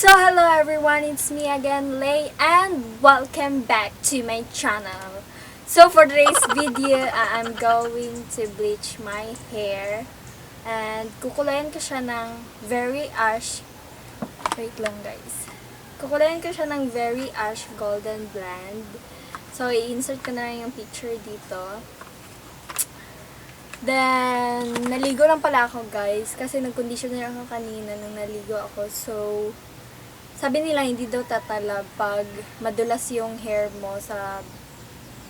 So hello everyone, it's me again, Lay, and welcome back to my channel. So for today's video, I'm going to bleach my hair and kukulayan ko siya ng very ash. Wait lang guys. Kukulayan ko siya ng very ash golden blonde. So i-insert ko na lang yung picture dito. Then naligo lang pala ako guys kasi nag-conditioner ako kanina nung naligo ako. So sabi nila hindi daw tatalab pag madulas yung hair mo sa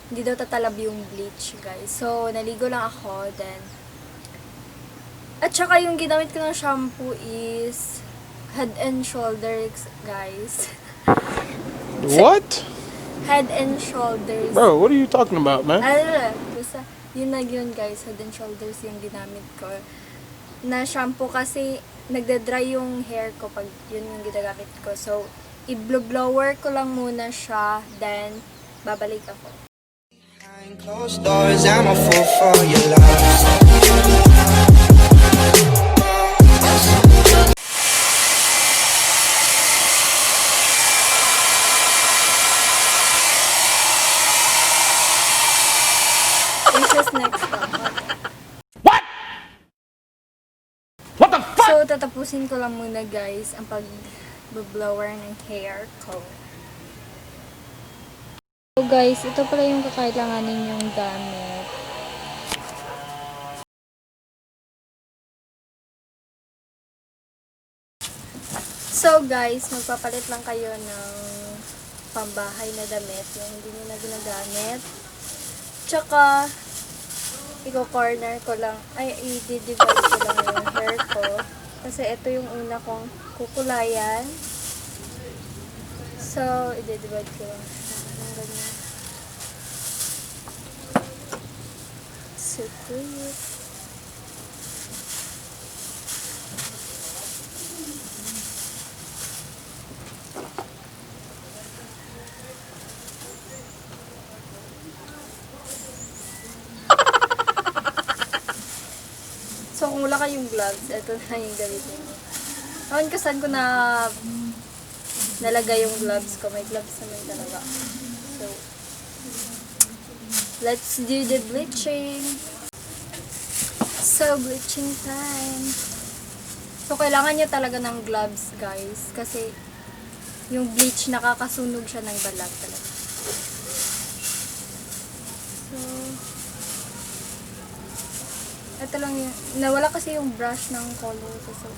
hindi daw tatalab yung bleach, guys. So, naligo lang ako, then at saka yung ginamit ko ng shampoo is Head and Shoulders, guys. What? Head and Shoulders. Bro, what are you talking about, man? Basta, yun na yun, guys. Head and Shoulders yung ginamit ko. Na shampoo kasi nagda-dry yung hair ko pag yun yung ginagamit ko. So, i-blower ko lang muna siya, then babalik ako. Behind closed doors, I'm a fool for your love. It's just next one. What? What the fuck? So, tatapusin ko lang muna guys ang pag-blower ng hair ko. So guys, ito pala yung kakailanganin yung gamit. So guys, magpapalit lang kayo ng pambahay na damit, yung hindi nyo na ginagamit. Tsaka, i-corner ko lang, ay, i-divide ko lang yung hair ko. Kasi ito yung una kong kukulayan. So, i-divide ko lang siya. Ang ganyan. So cute. So, kung wala kayong gloves, ito na yung gamitin mo. Noon kasan ko na nalagay yung gloves ko. May gloves naman talaga. So, let's do the bleaching. So, bleaching time. So, kailangan nyo talaga ng gloves, guys. Kasi, yung bleach, nakakasunog siya ng balat talaga. So, ito lang yung, nawala kasi yung brush ng color ko. So,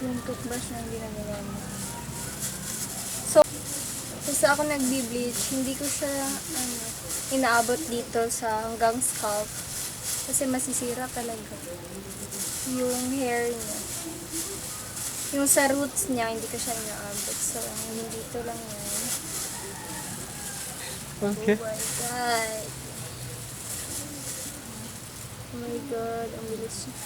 yung toothbrush na hindi na nagamit. So, kasi ako nagbi-bleach, hindi ko siya, inaabot dito sa hanggang scalp. Kasi masisira talaga yung hair niya. Yung sa roots niya, hindi ko siya inaabot. So, dito lang yan. Okay. Oh my God. Oh my God, ang bilis niya.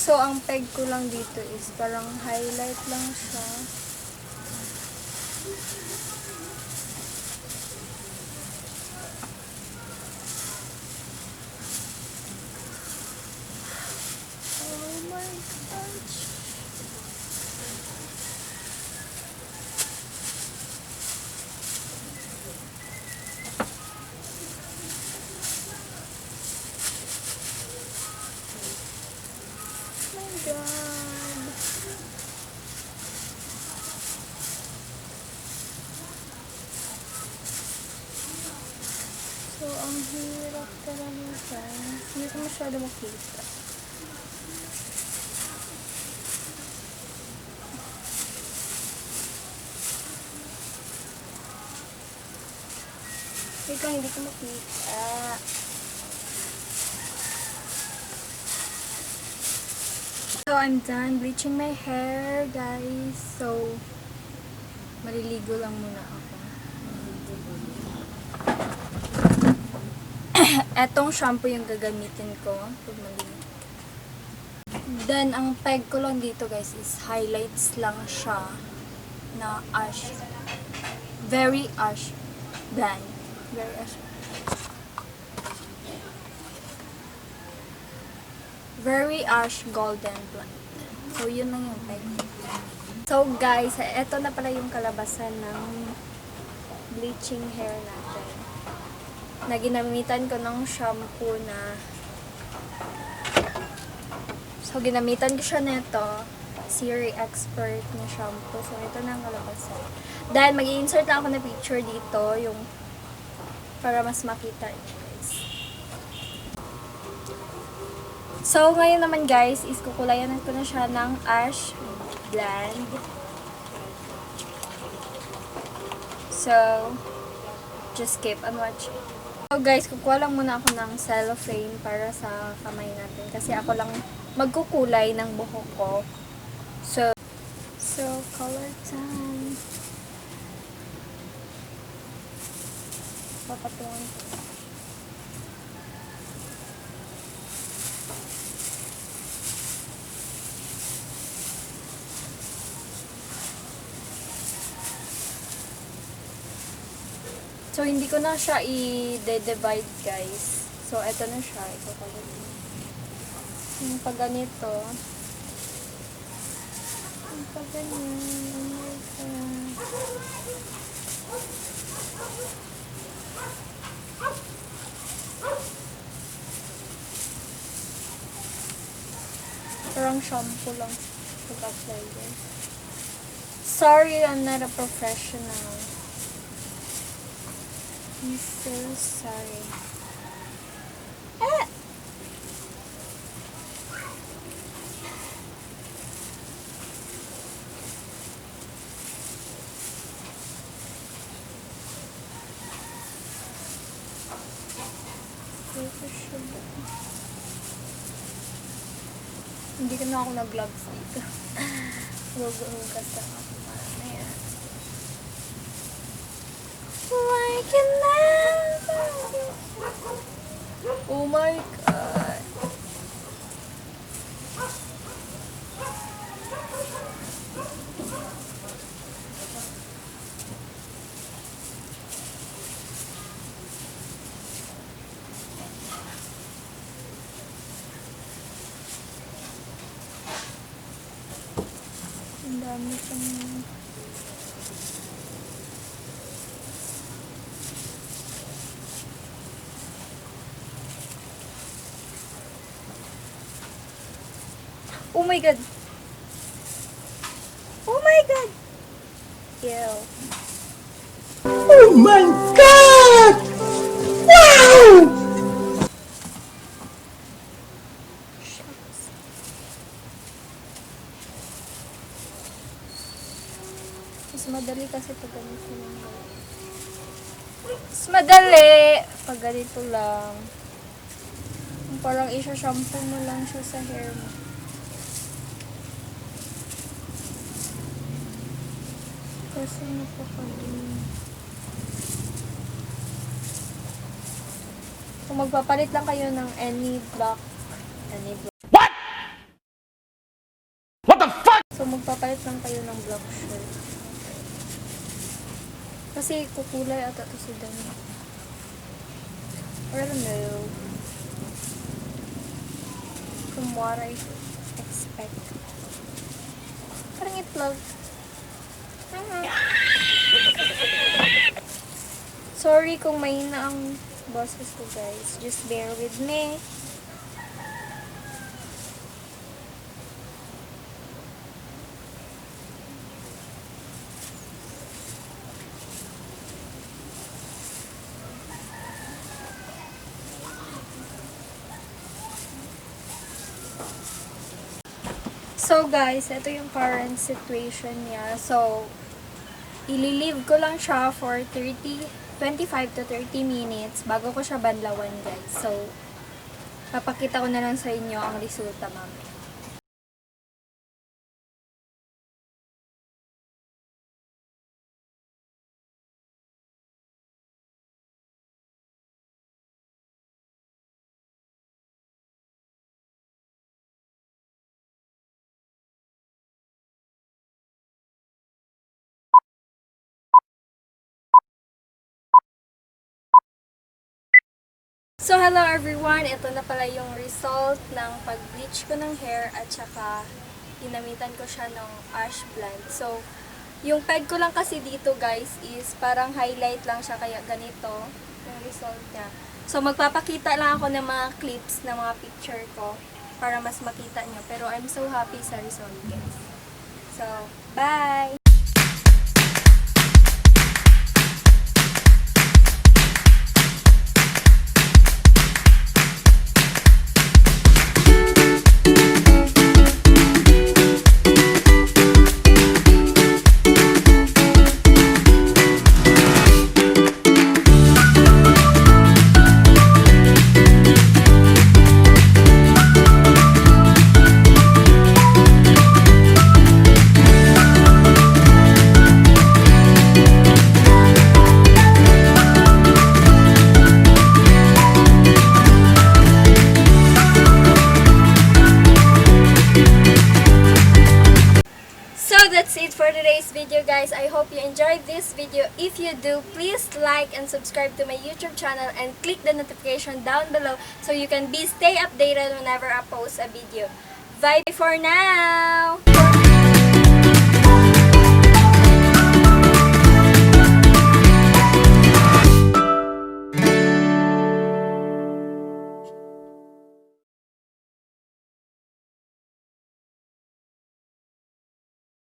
So, ang peg ko lang dito is parang highlight lang siya. Oh my gosh. God. So, ang hirap talaga guys. Hindi ko masyado makita. Ito, hindi ko makita. So, I'm done bleaching my hair, guys. So, maliligo lang muna ako. Etong shampoo yung gagamitin ko pag maligo. Then, ang peg ko lang dito, guys, is highlights lang siya na ash. Very ash. Blonde. Very ash. Very ash golden blonde. So, yun lang yung peg. So, guys, eto na pala yung kalabasan ng bleaching hair natin. Na ginamitan ko ng shampoo na so, ginamitan ko siya nito. Siri Expert na shampoo. So, ito na ang kalabasan. Then, mag-i-insert na ako na picture dito yung para mas makita guys. So, ngayon naman guys, is kukulayan ko na siya ng ash blonde. So, just keep on watching. So guys, kukuha lang muna ako ng cellophane para sa kamay natin. Kasi ako lang magkukulay ng buhok ko. So color time. Papatungan ko. So, hindi ko na siya i-divide, guys. So, eto na siya. Ito pala. Yung pag ganito. Yung pag ganyan. Parang shampoo lang. Pag-apply, guys. Sorry, I'm not a professional. I'm so sorry. Ah! Hindi ko na ako nag-gloves dito. Huwag-hugas lang ako. Ayan. Why can never be... Oh my God. Ang dami pang... Oh my God! Oh my God! Ew. Oh my God! Wow! Shucks. Mas madali kasi pag ganito lang. Mas madali pag ganito lang. Parang isa-shampoo mo lang siya sa hair mo. Kasi napakadumi. Kung magpapalit lang kayo ng any block. What? What the fuck? So, magpapalit lang kayo ng block shirt. Kasi kukulay ata to si Dani. Or I don't know. From what I expect. Parang itlog. Sorry kung mahina ang boses ko, guys. Just bear with me. So guys, ito yung current situation niya. So, ililive ko lang siya for 25 to 30 minutes bago ko siya banlawan, guys. So, papakita ko na lang sa inyo ang resulta mamaya. So, hello everyone! Ito na pala yung result ng pag-bleach ko ng hair at saka ginamitan ko siya ng ash blonde. So, yung peg ko lang kasi dito guys is parang highlight lang siya kaya ganito yung result niya. So, magpapakita lang ako ng mga clips ng mga picture ko para mas makita nyo. Pero I'm so happy sa result guys. So, bye! That's it for today's video guys. I hope you enjoyed this video. If you do, please like and subscribe to my YouTube channel and click the notification down below so you can stay updated whenever I post a video. Bye for now!